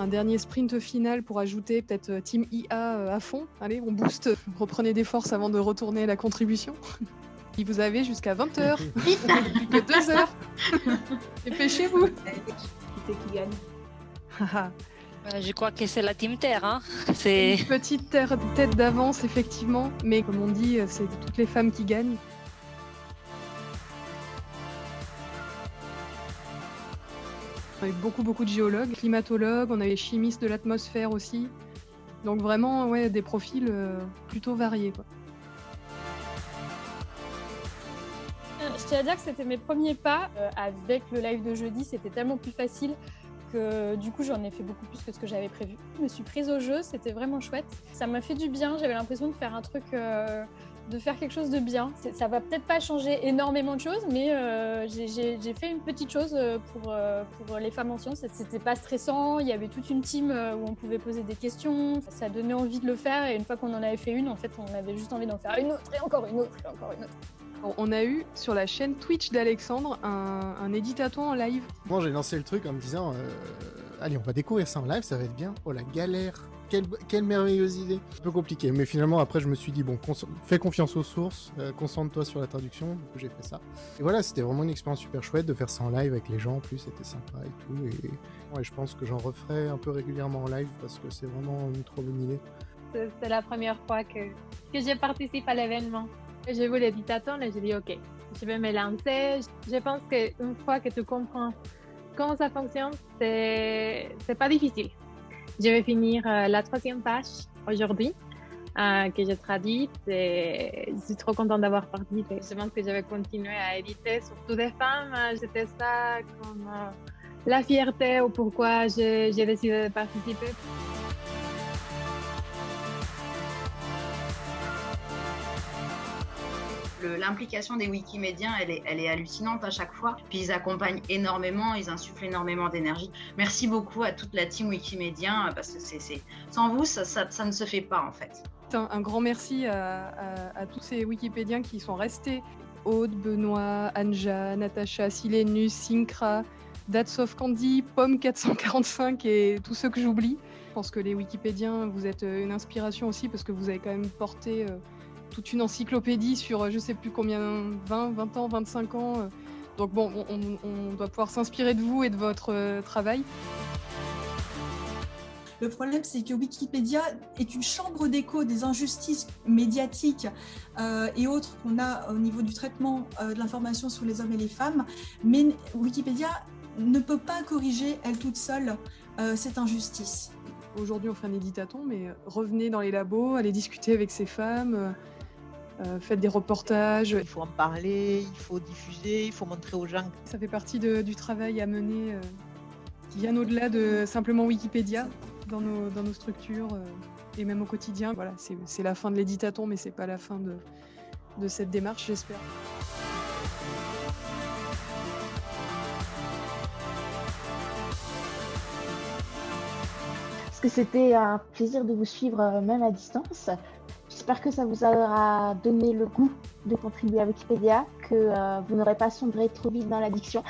un dernier sprint final pour ajouter peut-être Team IA à fond. Allez, on booste, reprenez des forces avant de retourner la contribution. Et vous avez jusqu'à 20h. Plus que 2 heures. Dépêchez-vous. Qui c'est qui gagne? Je crois que c'est la Team Terre. Hein. Une petite tête d'avance, effectivement. Mais comme on dit, c'est toutes les femmes qui gagnent. On a eu beaucoup de géologues, climatologues, on a eu chimistes de l'atmosphère aussi. Donc vraiment, ouais, des profils plutôt variés, quoi. Je tiens à dire que c'était mes premiers pas. Avec le live de jeudi, c'était tellement plus facile que du coup, j'en ai fait beaucoup plus que ce que j'avais prévu. Je me suis prise au jeu, c'était vraiment chouette. Ça m'a fait du bien, j'avais l'impression de faire un truc, de faire quelque chose de bien. Ça va peut-être pas changer énormément de choses, mais j'ai fait une petite chose pour les femmes en sciences. C'était pas stressant, il y avait toute une team où on pouvait poser des questions. Ça donnait envie de le faire et une fois qu'on en avait fait une, en fait, on avait juste envie d'en faire une autre et encore une autre et encore une autre. On a eu sur la chaîne Twitch d'Alexandre un éditaton en live. Moi j'ai lancé le truc en me disant allez, on va découvrir ça en live, ça va être bien. Oh la galère, quelle merveilleuse idée. Un peu compliqué, mais finalement après je me suis dit bon, fais confiance aux sources, concentre-toi sur la traduction. Du coup j'ai fait ça. Et voilà, c'était vraiment une expérience super chouette de faire ça en live avec les gens, en plus c'était sympa et tout. Et ouais, je pense que j'en referai un peu régulièrement en live parce que c'est vraiment une trop bonne idée. C'est la première fois que je participe à l'événement. J'ai vu les dictatons et j'ai dit ok, je vais me lancer. Je pense qu'une fois que tu comprends comment ça fonctionne, c'est pas difficile. Je vais finir la 3e page aujourd'hui que j'ai traduite et je suis trop contente d'avoir participé. Je pense que je vais continuer à éditer, surtout des femmes. J'étais ça comme la fierté ou pourquoi j'ai décidé de participer. L'implication des Wikimédiens, elle est hallucinante à chaque fois. Puis ils accompagnent énormément, ils insufflent énormément d'énergie. Merci beaucoup à toute la team Wikimédien parce que sans vous, ça ne se fait pas en fait. Un grand merci à tous ces Wikipédiens qui sont restés. Aude, Benoît, Anja, Natacha, Silenus, Syncra, That's of Candy, Pomme 445 et tous ceux que j'oublie. Je pense que les Wikipédiens, vous êtes une inspiration aussi parce que vous avez quand même porté toute une encyclopédie sur je sais plus combien, 20 ans, 25 ans. Donc bon, on doit pouvoir s'inspirer de vous et de votre travail. Le problème, c'est que Wikipédia est une chambre d'écho des injustices médiatiques et autres qu'on a au niveau du traitement de l'information sur les hommes et les femmes. Mais Wikipédia ne peut pas corriger, elle toute seule, cette injustice. Aujourd'hui, on fait un éditaton, mais revenez dans les labos, allez discuter avec ces femmes. Faites des reportages. Il faut en parler, il faut diffuser, il faut montrer aux gens. Ça fait partie du travail à mener bien au-delà de simplement Wikipédia dans nos structures et même au quotidien. Voilà, c'est la fin de l'éditaton, mais c'est pas la fin de cette démarche, j'espère. Parce que c'était un plaisir de vous suivre même à distance. J'espère que ça vous aura donné le goût de contribuer à Wikipédia, que vous n'aurez pas sombré trop vite dans l'addiction.